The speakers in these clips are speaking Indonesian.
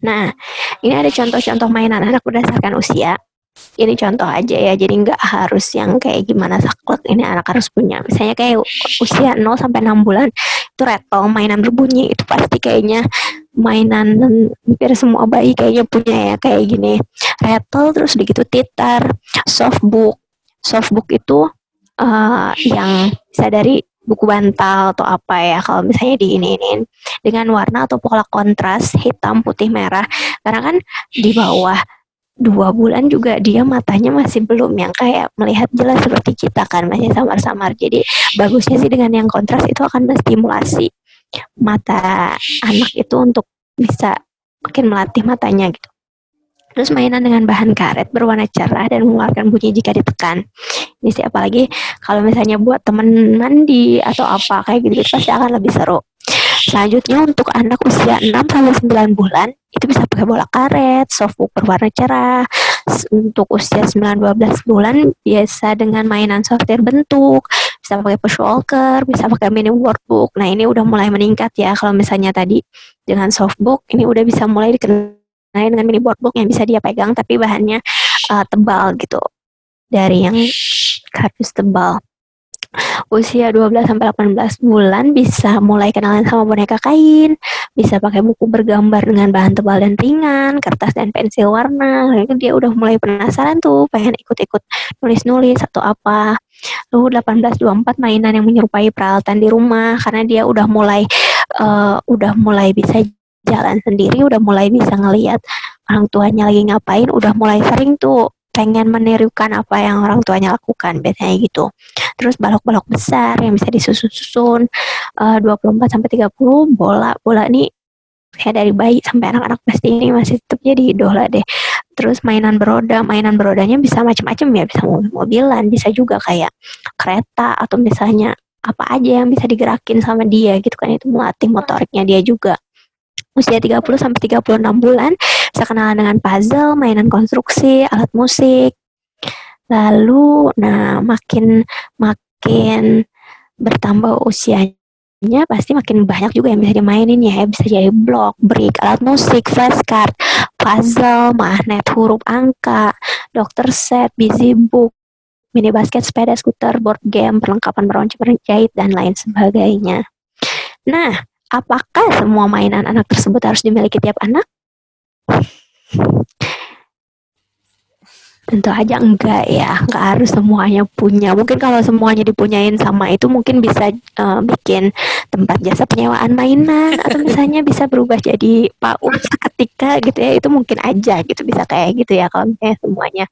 Nah, ini ada contoh-contoh mainan anak berdasarkan usia. Ini contoh aja ya, jadi nggak harus yang kayak gimana saklek ini anak harus punya. Misalnya kayak usia 0 sampai 6 bulan itu rattle, mainan berbunyi itu pasti kayaknya mainan hampir semua bayi kayaknya punya ya kayak gini. Rattle terus begitu titar, softbook. Softbook itu yang bisa dari buku bantal atau apa ya kalau misalnya di ini dengan warna atau pola kontras hitam putih merah karena kan di bawah 2 bulan juga dia matanya masih belum yang kayak melihat jelas seperti kita kan masih samar-samar jadi bagusnya sih dengan yang kontras itu akan menstimulasi mata anak itu untuk bisa makin melatih matanya gitu. Terus mainan dengan bahan karet berwarna cerah dan mengeluarkan bunyi jika ditekan. Ini sih apalagi kalau misalnya buat temen mandi atau apa kayak gitu pasti akan lebih seru. Selanjutnya untuk anak usia 6 sampai 9 bulan itu bisa pakai bola karet, softbook berwarna cerah. Untuk usia 9-12 bulan biasa dengan mainan sortir bentuk, bisa pakai push walker, bisa pakai mini workbook. Nah ini udah mulai meningkat ya kalau misalnya tadi dengan softbook ini udah bisa mulai dikenal dengan mini workbook yang bisa dia pegang tapi bahannya tebal gitu dari yang kardus tebal. Usia 12 sampai 18 bulan bisa mulai kenalan sama boneka kain, bisa pakai buku bergambar dengan bahan tebal dan ringan, kertas dan pensil warna. Itu dia udah mulai penasaran tuh, pengen ikut-ikut nulis-nulis atau apa. Lalu 18-24 mainan yang menyerupai peralatan di rumah karena dia udah mulai bisa jalan sendiri, udah mulai bisa ngelihat orang tuanya lagi ngapain, udah mulai sering tuh pengen menirukan apa yang orang tuanya lakukan biasanya gitu. Terus balok-balok besar yang bisa disusun-susun 24 sampai 30 bola. Bola nih kayak dari bayi sampai anak-anak pasti ini masih tetap jadi idola deh. Terus mainan berodanya bisa macam-macam ya, bisa mobil-mobilan, bisa juga kayak kereta atau misalnya apa aja yang bisa digerakin sama dia gitu kan itu melatih motoriknya dia juga. Usia 30 sampai 36 bulan bisa kenalan dengan puzzle, mainan konstruksi, alat musik. Lalu nah makin makin bertambah usianya pasti makin banyak juga yang bisa dimainin ya. Bisa jadi blok, brick, alat musik, flashcard, puzzle, magnet huruf angka, dokter set, busy book, mini basket, sepeda, skuter, board game, perlengkapan meronce, penjahit, dan lain sebagainya. Nah, apakah semua mainan anak tersebut harus dimiliki tiap anak? Tentu aja enggak ya, enggak harus semuanya punya. Mungkin kalau semuanya dipunyain sama itu mungkin bisa bikin tempat jasa penyewaan mainan atau misalnya bisa berubah jadi PAUD seketika gitu ya. Itu mungkin aja gitu bisa kayak gitu ya kalau misalnya semuanya.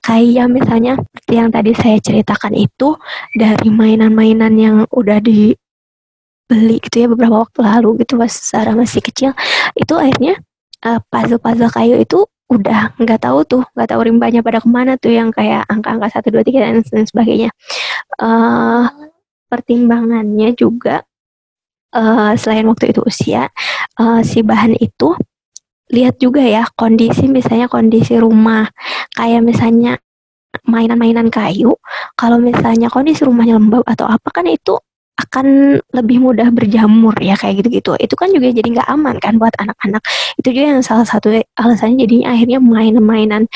Kayak misalnya seperti yang tadi saya ceritakan itu dari mainan-mainan yang udah dibeli gitu ya beberapa waktu lalu gitu pas Sarah masih kecil itu akhirnya puzzle-puzzle kayu itu udah nggak tahu rimbanya pada kemana tuh yang kayak angka-angka 1, 2, 3 dan sebagainya. Uh, Pertimbangannya juga selain waktu itu usia, si bahan itu lihat juga ya kondisi misalnya kondisi rumah kayak misalnya mainan-mainan kayu kalau misalnya kondisi rumahnya lembab atau apa kan itu akan lebih mudah berjamur ya kayak gitu-gitu. Itu kan juga jadi nggak aman kan buat anak-anak. Itu juga yang salah satu alasannya jadinya akhirnya mainan-mainan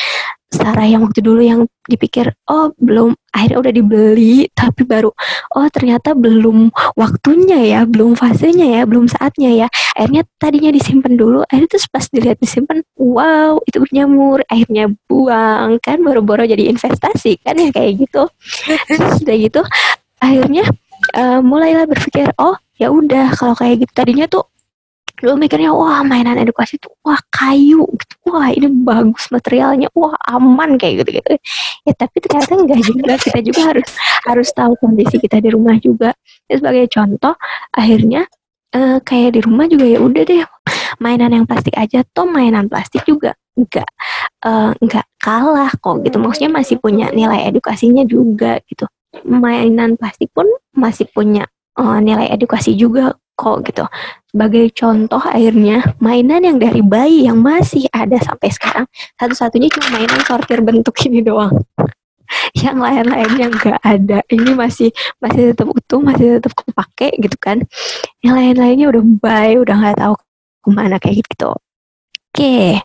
Sarah yang waktu dulu yang dipikir oh belum akhirnya udah dibeli tapi baru oh ternyata belum waktunya ya belum fasenya ya belum saatnya ya akhirnya tadinya disimpan dulu akhirnya terus pas dilihat disimpan wow itu berjamur akhirnya buang kan boro-boro jadi investasi kan ya kayak gitu sudah gitu akhirnya mulailah berpikir oh ya udah kalau kayak gitu tadinya tuh dulu mikirnya wah mainan edukasi tuh wah kayu gitu wah ini bagus materialnya wah aman kayak gitu gitu ya tapi ternyata enggak juga kita juga harus harus tahu kondisi kita di rumah juga ya, sebagai contoh akhirnya kayak di rumah juga ya udah deh mainan yang plastik aja toh mainan plastik juga enggak kalah kok gitu maksudnya masih punya nilai edukasinya juga gitu mainan plastik pun masih punya nilai edukasi juga kok gitu. Sebagai contoh akhirnya mainan yang dari bayi yang masih ada sampai sekarang satu-satunya cuma mainan sortir bentuk ini doang. Yang lain-lainnya nggak ada. Ini masih masih tetap utuh, masih tetap kepake gitu kan. Yang lain-lainnya udah bye, udah nggak tahu kemana kayak gitu. Oke.